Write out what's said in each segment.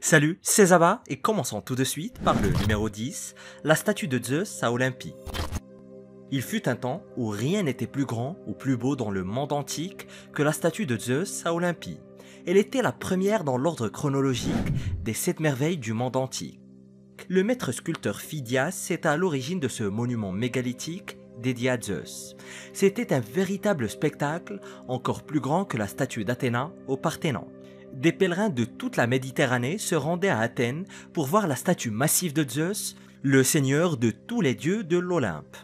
Salut, c'est Zaba et commençons tout de suite par le numéro 10, la statue de Zeus à Olympie. Il fut un temps où rien n'était plus grand ou plus beau dans le monde antique que la statue de Zeus à Olympie. Elle était la première dans l'ordre chronologique des 7 merveilles du monde antique. Le maître sculpteur Phidias est à l'origine de ce monument mégalithique dédié à Zeus. C'était un véritable spectacle, encore plus grand que la statue d'Athéna au Parthénon. Des pèlerins de toute la Méditerranée se rendaient à Athènes pour voir la statue massive de Zeus, le seigneur de tous les dieux de l'Olympe.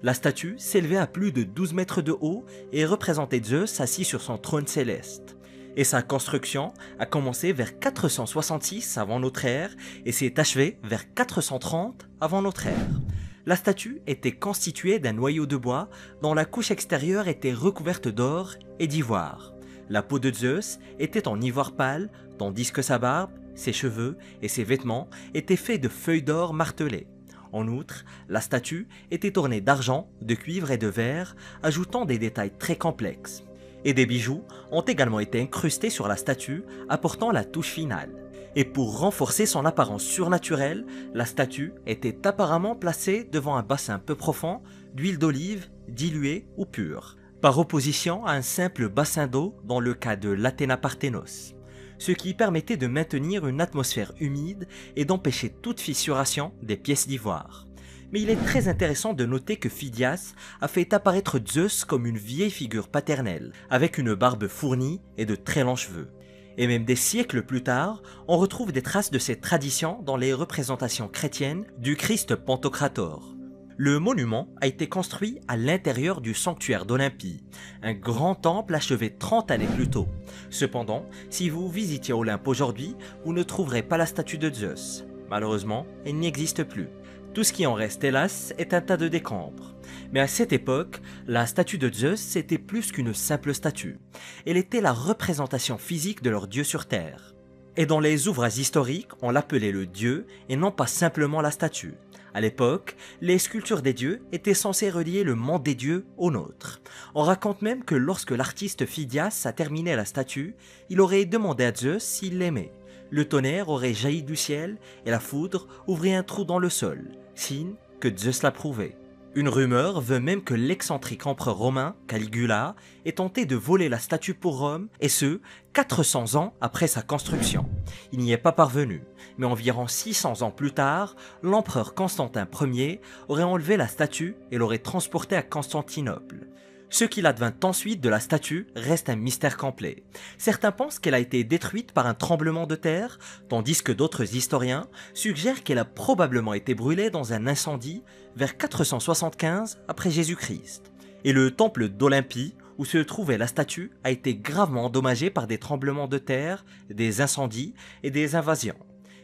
La statue s'élevait à plus de 12 mètres de haut et représentait Zeus assis sur son trône céleste. Et sa construction a commencé vers 466 avant notre ère et s'est achevée vers 430 avant notre ère. La statue était constituée d'un noyau de bois dont la couche extérieure était recouverte d'or et d'ivoire. La peau de Zeus était en ivoire pâle, tandis que sa barbe, ses cheveux et ses vêtements étaient faits de feuilles d'or martelées. En outre, la statue était ornée d'argent, de cuivre et de verre, ajoutant des détails très complexes. Et des bijoux ont également été incrustés sur la statue, apportant la touche finale. Et pour renforcer son apparence surnaturelle, la statue était apparemment placée devant un bassin peu profond d'huile d'olive diluée ou pure, par opposition à un simple bassin d'eau dans le cas de l'Athéna Parthénos, ce qui permettait de maintenir une atmosphère humide et d'empêcher toute fissuration des pièces d'ivoire. Mais il est très intéressant de noter que Phidias a fait apparaître Zeus comme une vieille figure paternelle, avec une barbe fournie et de très longs cheveux. Et même des siècles plus tard, on retrouve des traces de cette tradition dans les représentations chrétiennes du Christ Pantocrator. Le monument a été construit à l'intérieur du sanctuaire d'Olympie, un grand temple achevé 30 années plus tôt. Cependant, si vous visitiez Olympe aujourd'hui, vous ne trouverez pas la statue de Zeus. Malheureusement, elle n'existe plus. Tout ce qui en reste, hélas, est un tas de décombres. Mais à cette époque, la statue de Zeus était plus qu'une simple statue. Elle était la représentation physique de leur dieu sur terre. Et dans les ouvrages historiques, on l'appelait le dieu et non pas simplement la statue. À l'époque, les sculptures des dieux étaient censées relier le monde des dieux au nôtre. On raconte même que lorsque l'artiste Phidias a terminé la statue, il aurait demandé à Zeus s'il l'aimait. Le tonnerre aurait jailli du ciel et la foudre ouvrit un trou dans le sol, signe que Zeus l'approuvait. Une rumeur veut même que l'excentrique empereur romain, Caligula, ait tenté de voler la statue pour Rome, et ce, 400 ans après sa construction. Il n'y est pas parvenu, mais environ 600 ans plus tard, l'empereur Constantin Ier aurait enlevé la statue et l'aurait transportée à Constantinople. Ce qu'il advint ensuite de la statue reste un mystère complet. Certains pensent qu'elle a été détruite par un tremblement de terre, tandis que d'autres historiens suggèrent qu'elle a probablement été brûlée dans un incendie vers 475 après Jésus-Christ. Et le temple d'Olympie, où se trouvait la statue, a été gravement endommagé par des tremblements de terre, des incendies et des invasions.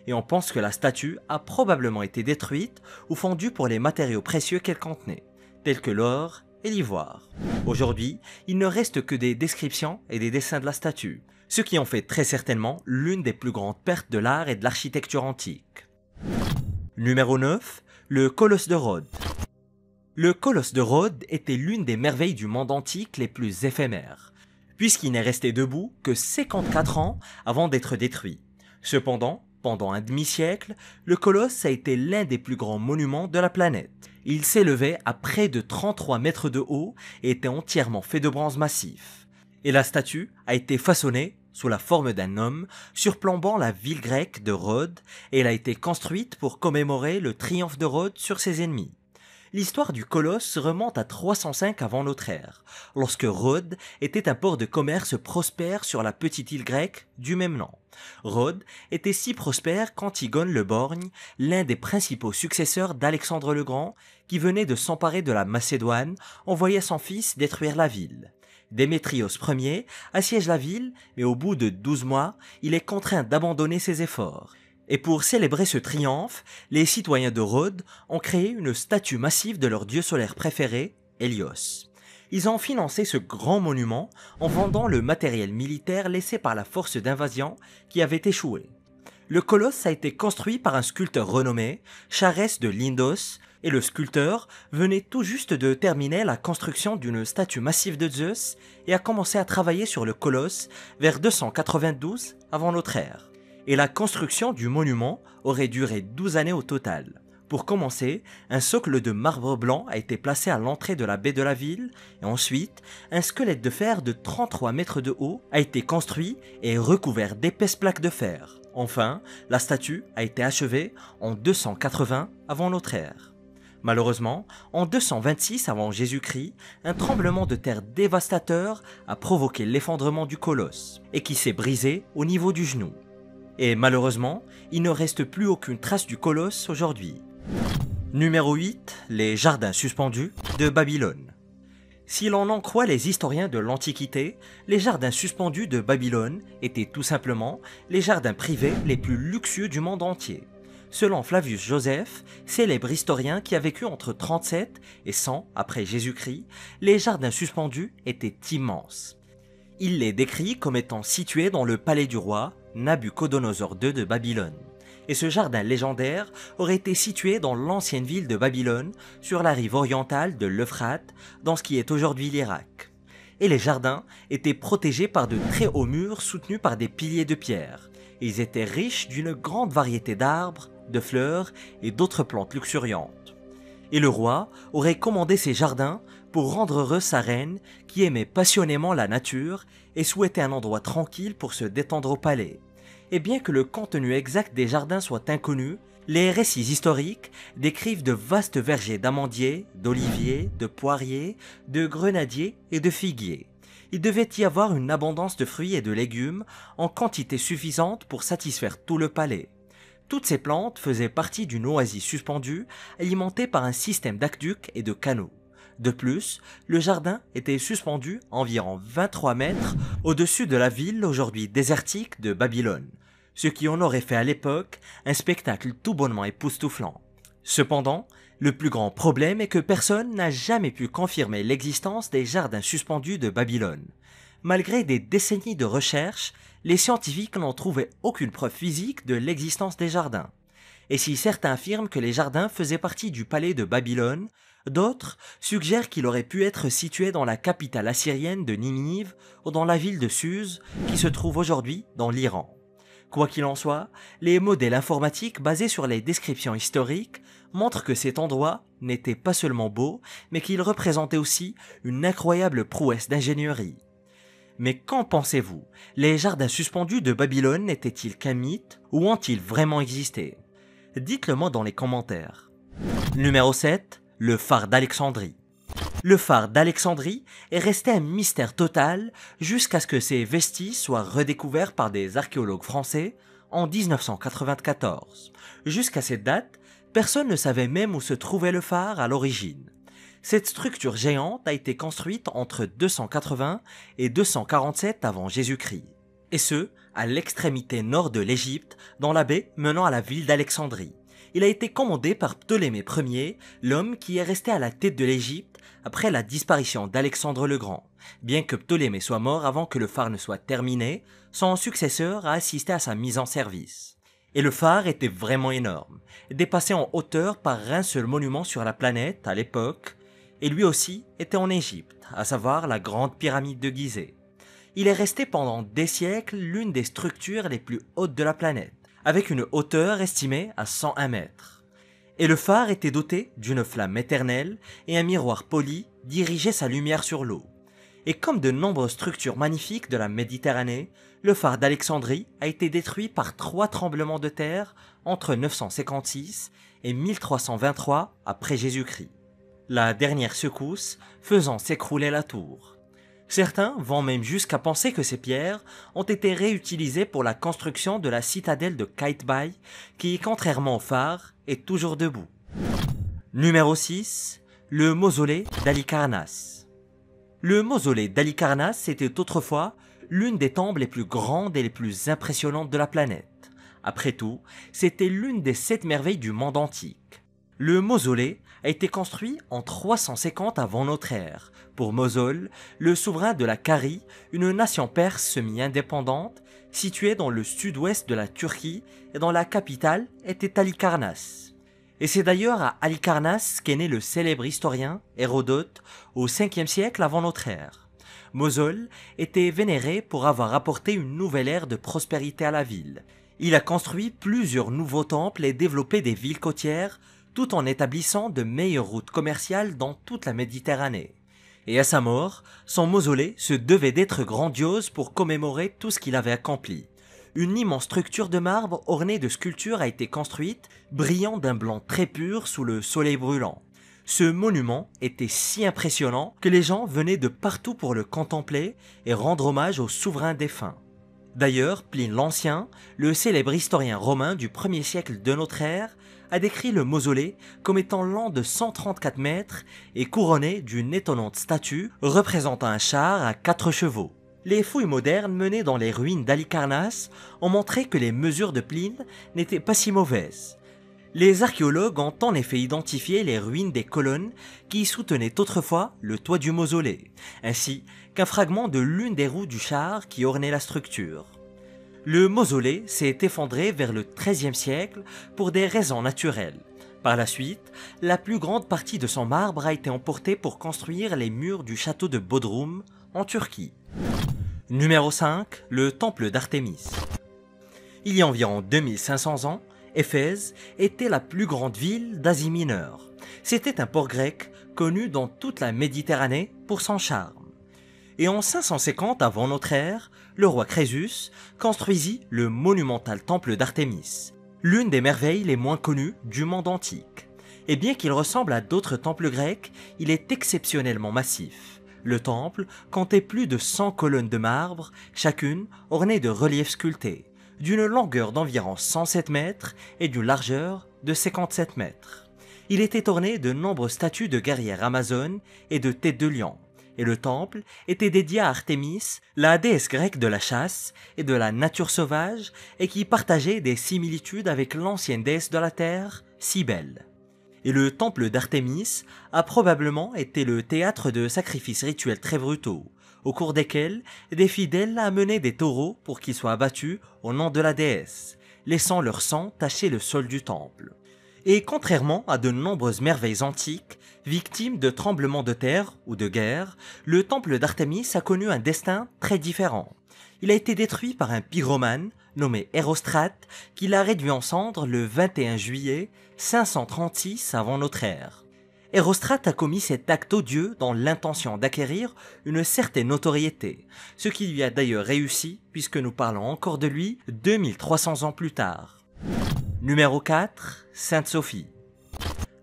Et on pense que la statue a probablement été détruite ou fondue pour les matériaux précieux qu'elle contenait, tels que l'or et l'ivoire. Aujourd'hui, il ne reste que des descriptions et des dessins de la statue, ce qui en fait très certainement l'une des plus grandes pertes de l'art et de l'architecture antique. Numéro 9, le Colosse de Rhodes. Le Colosse de Rhodes était l'une des merveilles du monde antique les plus éphémères, puisqu'il n'est resté debout que 54 ans avant d'être détruit. Cependant, pendant un demi-siècle, le Colosse a été l'un des plus grands monuments de la planète. Il s'élevait à près de 33 mètres de haut et était entièrement fait de bronze massif. Et la statue a été façonnée sous la forme d'un homme surplombant la ville grecque de Rhodes et elle a été construite pour commémorer le triomphe de Rhodes sur ses ennemis. L'histoire du Colosse remonte à 305 avant notre ère, lorsque Rhodes était un port de commerce prospère sur la petite île grecque du même nom. Rhodes était si prospère qu'Antigone le Borgne, l'un des principaux successeurs d'Alexandre le Grand, qui venait de s'emparer de la Macédoine, envoya son fils détruire la ville. Démétrios Ier assiège la ville, mais au bout de 12 mois, il est contraint d'abandonner ses efforts. Et pour célébrer ce triomphe, les citoyens de Rhodes ont créé une statue massive de leur dieu solaire préféré, Hélios. Ils ont financé ce grand monument en vendant le matériel militaire laissé par la force d'invasion qui avait échoué. Le colosse a été construit par un sculpteur renommé, Charès de Lindos, et le sculpteur venait tout juste de terminer la construction d'une statue massive de Zeus et a commencé à travailler sur le colosse vers 292 avant notre ère. Et la construction du monument aurait duré 12 années au total. Pour commencer, un socle de marbre blanc a été placé à l'entrée de la baie de la ville, et ensuite, un squelette de fer de 33 mètres de haut a été construit et recouvert d'épaisses plaques de fer. Enfin, la statue a été achevée en 280 avant notre ère. Malheureusement, en 226 avant Jésus-Christ, un tremblement de terre dévastateur a provoqué l'effondrement du colosse, et qui s'est brisé au niveau du genou. Et malheureusement, il ne reste plus aucune trace du colosse aujourd'hui. Numéro 8, les jardins suspendus de Babylone. Si l'on en croit les historiens de l'Antiquité, les jardins suspendus de Babylone étaient tout simplement les jardins privés les plus luxueux du monde entier. Selon Flavius Joseph, célèbre historien qui a vécu entre 37 et 100 après Jésus-Christ, les jardins suspendus étaient immenses. Il les décrit comme étant situés dans le palais du roi Nabuchodonosor II de Babylone. Et ce jardin légendaire aurait été situé dans l'ancienne ville de Babylone, sur la rive orientale de l'Euphrate, dans ce qui est aujourd'hui l'Irak. Et les jardins étaient protégés par de très hauts murs soutenus par des piliers de pierre. Ils étaient riches d'une grande variété d'arbres, de fleurs et d'autres plantes luxuriantes. Et le roi aurait commandé ces jardins pour rendre heureux sa reine qui aimait passionnément la nature et souhaitait un endroit tranquille pour se détendre au palais. Et bien que le contenu exact des jardins soit inconnu, les récits historiques décrivent de vastes vergers d'amandiers, d'oliviers, de poiriers, de grenadiers et de figuiers. Il devait y avoir une abondance de fruits et de légumes en quantité suffisante pour satisfaire tout le palais. Toutes ces plantes faisaient partie d'une oasis suspendue alimentée par un système d'aqueducs et de canaux. De plus, le jardin était suspendu environ 23 mètres au-dessus de la ville aujourd'hui désertique de Babylone, ce qui en aurait fait à l'époque un spectacle tout bonnement époustouflant. Cependant, le plus grand problème est que personne n'a jamais pu confirmer l'existence des jardins suspendus de Babylone. Malgré des décennies de recherches, les scientifiques n'ont trouvé aucune preuve physique de l'existence des jardins. Et si certains affirment que les jardins faisaient partie du palais de Babylone, d'autres suggèrent qu'il aurait pu être situé dans la capitale assyrienne de Ninive ou dans la ville de Suse, qui se trouve aujourd'hui dans l'Iran. Quoi qu'il en soit, les modèles informatiques basés sur les descriptions historiques montrent que cet endroit n'était pas seulement beau, mais qu'il représentait aussi une incroyable prouesse d'ingénierie. Mais qu'en pensez-vous? Les jardins suspendus de Babylone n'étaient-ils qu'un mythe ou ont-ils vraiment existé? Dites-le moi dans les commentaires. Numéro 7. Le phare d'Alexandrie. Le phare d'Alexandrie est resté un mystère total jusqu'à ce que ses vestiges soient redécouverts par des archéologues français en 1994. Jusqu'à cette date, personne ne savait même où se trouvait le phare à l'origine. Cette structure géante a été construite entre 280 et 247 avant Jésus-Christ, et ce, à l'extrémité nord de l'Égypte, dans la baie menant à la ville d'Alexandrie. Il a été commandé par Ptolémée Ier, l'homme qui est resté à la tête de l'Égypte après la disparition d'Alexandre le Grand. Bien que Ptolémée soit mort avant que le phare ne soit terminé, son successeur a assisté à sa mise en service. Et le phare était vraiment énorme, dépassé en hauteur par un seul monument sur la planète à l'époque, et lui aussi était en Égypte, à savoir la grande pyramide de Gizeh. Il est resté pendant des siècles l'une des structures les plus hautes de la planète, avec une hauteur estimée à 101 mètres. Et le phare était doté d'une flamme éternelle et un miroir poli dirigeait sa lumière sur l'eau. Et comme de nombreuses structures magnifiques de la Méditerranée, le phare d'Alexandrie a été détruit par 3 tremblements de terre entre 956 et 1323 après Jésus-Christ. La dernière secousse faisant s'écrouler la tour. Certains vont même jusqu'à penser que ces pierres ont été réutilisées pour la construction de la citadelle de Qaitbay, qui, contrairement au phare, est toujours debout. Numéro 6. Le mausolée d'Halicarnasse. Le mausolée d'Halicarnasse était autrefois l'une des tombes les plus grandes et les plus impressionnantes de la planète. Après tout, c'était l'une des 7 merveilles du monde antique. Le mausolée a été construit en 350 avant notre ère, pour Mosol, le souverain de la Carie, une nation perse semi-indépendante, située dans le sud-ouest de la Turquie et dont la capitale était Halicarnasse. Et c'est d'ailleurs à Halicarnasse qu'est né le célèbre historien Hérodote au 5e siècle avant notre ère. Mosol était vénéré pour avoir apporté une nouvelle ère de prospérité à la ville, Il a construit plusieurs nouveaux temples et développé des villes côtières, tout en établissant de meilleures routes commerciales dans toute la Méditerranée. Et à sa mort, son mausolée se devait d'être grandiose pour commémorer tout ce qu'il avait accompli. Une immense structure de marbre ornée de sculptures a été construite, brillant d'un blanc très pur sous le soleil brûlant. Ce monument était si impressionnant que les gens venaient de partout pour le contempler et rendre hommage au souverain défunt. D'ailleurs, Pline l'Ancien, le célèbre historien romain du 1er siècle de notre ère, a décrit le mausolée comme étant lent de 134 mètres et couronné d'une étonnante statue représentant un char à 4 chevaux. Les fouilles modernes menées dans les ruines d'Halicarnasse ont montré que les mesures de Pline n'étaient pas si mauvaises. Les archéologues ont en effet identifié les ruines des colonnes qui soutenaient autrefois le toit du mausolée, ainsi qu'un fragment de l'une des roues du char qui ornait la structure. Le mausolée s'est effondré vers le XIIIe siècle pour des raisons naturelles. Par la suite, la plus grande partie de son marbre a été emportée pour construire les murs du château de Bodrum, en Turquie. Numéro 5, le temple d'Artémis. Il y a environ 2500 ans, Éphèse était la plus grande ville d'Asie mineure. C'était un port grec connu dans toute la Méditerranée pour son charme. Et en 550 avant notre ère, le roi Crésus construisit le monumental temple d'Artémis, l'une des merveilles les moins connues du monde antique. Et bien qu'il ressemble à d'autres temples grecs, il est exceptionnellement massif. Le temple comptait plus de 100 colonnes de marbre, chacune ornée de reliefs sculptés, d'une longueur d'environ 107 mètres et d'une largeur de 57 mètres. Il était orné de nombreuses statues de guerrières amazones et de têtes de lion, et le temple était dédié à Artémis, la déesse grecque de la chasse et de la nature sauvage, et qui partageait des similitudes avec l'ancienne déesse de la terre, Cybèle. Et le temple d'Artémis a probablement été le théâtre de sacrifices rituels très brutaux, au cours desquels des fidèles amenaient des taureaux pour qu'ils soient abattus au nom de la déesse, laissant leur sang tacher le sol du temple. Et contrairement à de nombreuses merveilles antiques, victimes de tremblements de terre ou de guerre, le temple d'Artémis a connu un destin très différent. Il a été détruit par un pyromane nommé Érostrate qui l'a réduit en cendres le 21 juillet 536 avant notre ère. Érostrate a commis cet acte odieux dans l'intention d'acquérir une certaine notoriété, ce qui lui a d'ailleurs réussi puisque nous parlons encore de lui 2300 ans plus tard. Numéro 4, Sainte Sophie.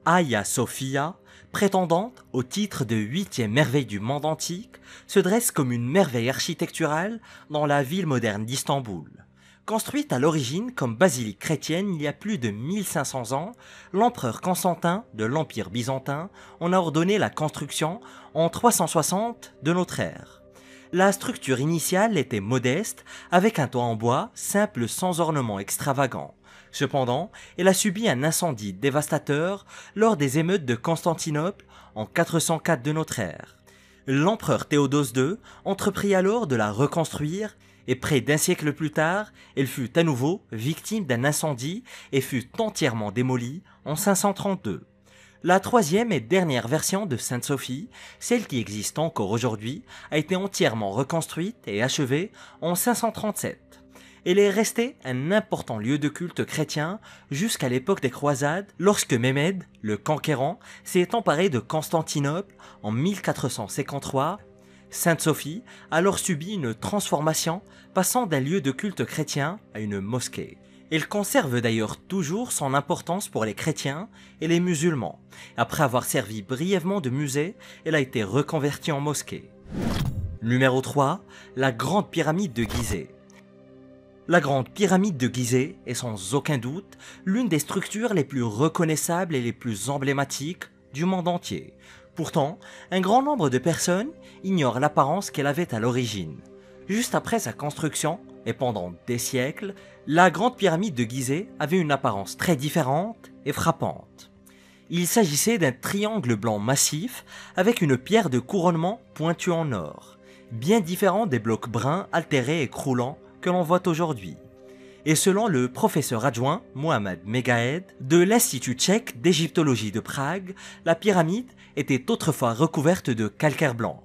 Hagia Sophia, prétendante au titre de 8e merveille du monde antique, se dresse comme une merveille architecturale dans la ville moderne d'Istanbul. Construite à l'origine comme basilique chrétienne il y a plus de 1500 ans, l'empereur Constantin de l'Empire byzantin en a ordonné la construction en 360 de notre ère. La structure initiale était modeste, avec un toit en bois simple sans ornement extravagant. Cependant, elle a subi un incendie dévastateur lors des émeutes de Constantinople en 404 de notre ère. L'empereur Théodose II entreprit alors de la reconstruire et près d'un siècle plus tard, elle fut à nouveau victime d'un incendie et fut entièrement démolie en 532. La troisième et dernière version de Sainte Sophie, celle qui existe encore aujourd'hui, a été entièrement reconstruite et achevée en 537. Elle est restée un important lieu de culte chrétien jusqu'à l'époque des croisades, lorsque Mehmed, le conquérant, s'est emparé de Constantinople en 1453. Sainte Sophie a alors subi une transformation, passant d'un lieu de culte chrétien à une mosquée. Elle conserve d'ailleurs toujours son importance pour les chrétiens et les musulmans. Après avoir servi brièvement de musée, elle a été reconvertie en mosquée. Numéro 3, la Grande Pyramide de Gizeh. La Grande Pyramide de Gizeh est sans aucun doute l'une des structures les plus reconnaissables et les plus emblématiques du monde entier. Pourtant, un grand nombre de personnes ignorent l'apparence qu'elle avait à l'origine. Juste après sa construction, et pendant des siècles, la Grande Pyramide de Gizeh avait une apparence très différente et frappante. Il s'agissait d'un triangle blanc massif avec une pierre de couronnement pointue en or, bien différent des blocs bruns altérés et croulants que l'on voit aujourd'hui. Et selon le professeur adjoint Mohamed Megahed de l'Institut tchèque d'égyptologie de Prague, la pyramide était autrefois recouverte de calcaire blanc.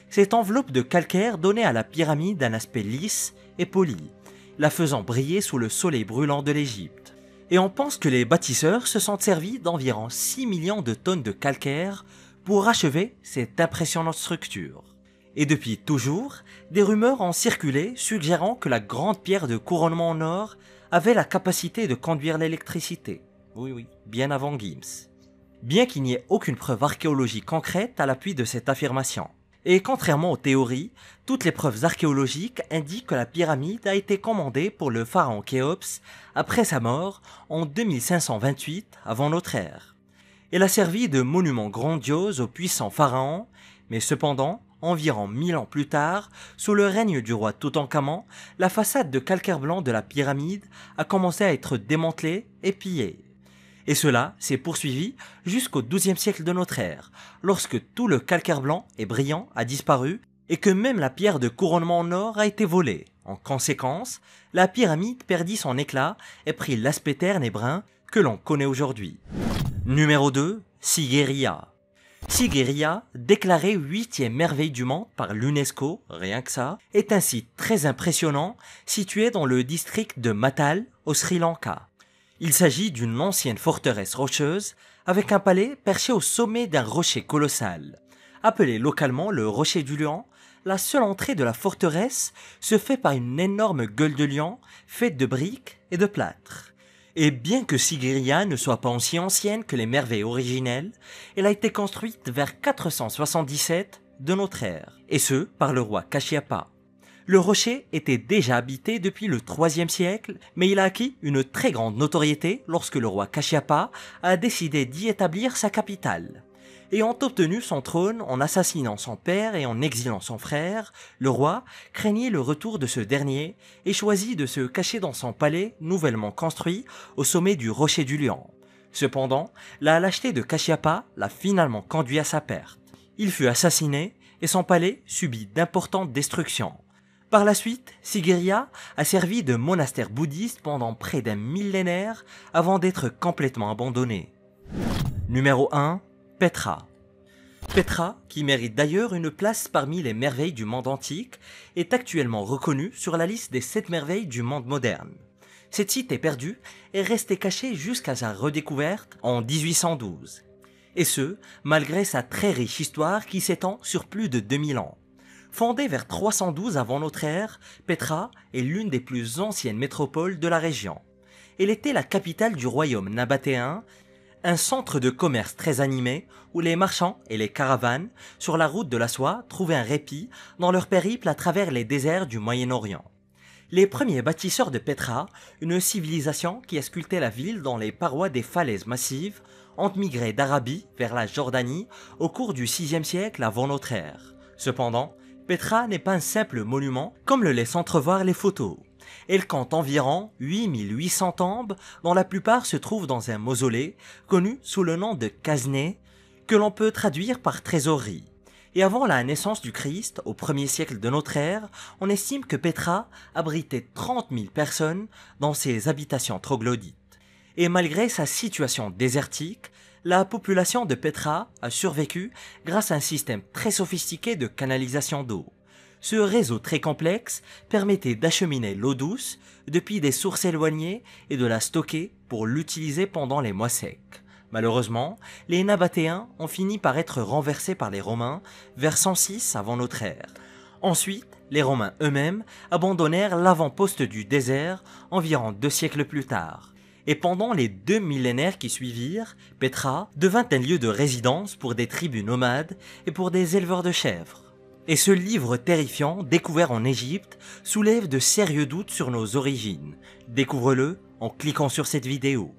Cette enveloppe de calcaire donnait à la pyramide un aspect lisse et poli. la faisant briller sous le soleil brûlant de l'Égypte. Et on pense que les bâtisseurs se sont servis d'environ 6 millions de tonnes de calcaire pour achever cette impressionnante structure. Et depuis toujours, des rumeurs ont circulé suggérant que la grande pierre de couronnement en or avait la capacité de conduire l'électricité. Oui, bien avant Gims. Bien qu'il n'y ait aucune preuve archéologique concrète à l'appui de cette affirmation. Et contrairement aux théories, toutes les preuves archéologiques indiquent que la pyramide a été commandée pour le pharaon Khéops après sa mort en 2528 avant notre ère. Elle a servi de monument grandiose au puissant pharaon, mais cependant, environ 1000 ans plus tard, sous le règne du roi Toutankhamon, la façade de calcaire blanc de la pyramide a commencé à être démantelée et pillée. Et cela s'est poursuivi jusqu'au XIIe siècle de notre ère, lorsque tout le calcaire blanc et brillant a disparu et que même la pierre de couronnement en or a été volée. En conséquence, la pyramide perdit son éclat et prit l'aspect terne et brun que l'on connaît aujourd'hui. Numéro 2, Sigiriya. Sigiriya, déclarée 8e merveille du monde par l'UNESCO, rien que ça, est un site très impressionnant situé dans le district de Mattal, au Sri Lanka. Il s'agit d'une ancienne forteresse rocheuse avec un palais perché au sommet d'un rocher colossal. Appelé localement le rocher du lion, la seule entrée de la forteresse se fait par une énorme gueule de lion faite de briques et de plâtre. Et bien que Sigiriya ne soit pas aussi ancienne que les merveilles originelles, elle a été construite vers 477 de notre ère, et ce par le roi Kashyapa. Le rocher était déjà habité depuis le IIIe siècle, mais il a acquis une très grande notoriété lorsque le roi Kashyapa a décidé d'y établir sa capitale. Ayant obtenu son trône en assassinant son père et en exilant son frère, le roi craignait le retour de ce dernier et choisit de se cacher dans son palais nouvellement construit au sommet du rocher du lion. Cependant, la lâcheté de Kashyapa l'a finalement conduit à sa perte. Il fut assassiné et son palais subit d'importantes destructions. Par la suite, Sigiriya a servi de monastère bouddhiste pendant près d'un millénaire avant d'être complètement abandonné. Numéro 1. Petra. Petra, qui mérite d'ailleurs une place parmi les merveilles du monde antique, est actuellement reconnue sur la liste des 7 merveilles du monde moderne. Cette site est perdue et resté caché jusqu'à sa redécouverte en 1812. Et ce, malgré sa très riche histoire qui s'étend sur plus de 2000 ans. Fondée vers 312 avant notre ère, Petra est l'une des plus anciennes métropoles de la région. Elle était la capitale du royaume nabatéen, un centre de commerce très animé où les marchands et les caravanes sur la route de la soie trouvaient un répit dans leur périple à travers les déserts du Moyen-Orient. Les premiers bâtisseurs de Petra, une civilisation qui a sculpté la ville dans les parois des falaises massives, ont migré d'Arabie vers la Jordanie au cours du VIe siècle avant notre ère. Cependant, Petra n'est pas un simple monument comme le laissent entrevoir les photos. Elle compte environ 8800 tombes dont la plupart se trouvent dans un mausolée connu sous le nom de Khazné que l'on peut traduire par trésorerie. Et avant la naissance du Christ, au 1er siècle de notre ère, on estime que Petra abritait 30 000 personnes dans ses habitations troglodytes. Et malgré sa situation désertique, la population de Petra a survécu grâce à un système très sophistiqué de canalisation d'eau. Ce réseau très complexe permettait d'acheminer l'eau douce depuis des sources éloignées et de la stocker pour l'utiliser pendant les mois secs. Malheureusement, les Nabatéens ont fini par être renversés par les Romains vers 106 avant notre ère. Ensuite, les Romains eux-mêmes abandonnèrent l'avant-poste du désert environ 2 siècles plus tard. Et pendant les 2 millénaires qui suivirent, Petra devint un lieu de résidence pour des tribus nomades et pour des éleveurs de chèvres. Et ce livre terrifiant, découvert en Égypte, soulève de sérieux doutes sur nos origines. Découvre-le en cliquant sur cette vidéo.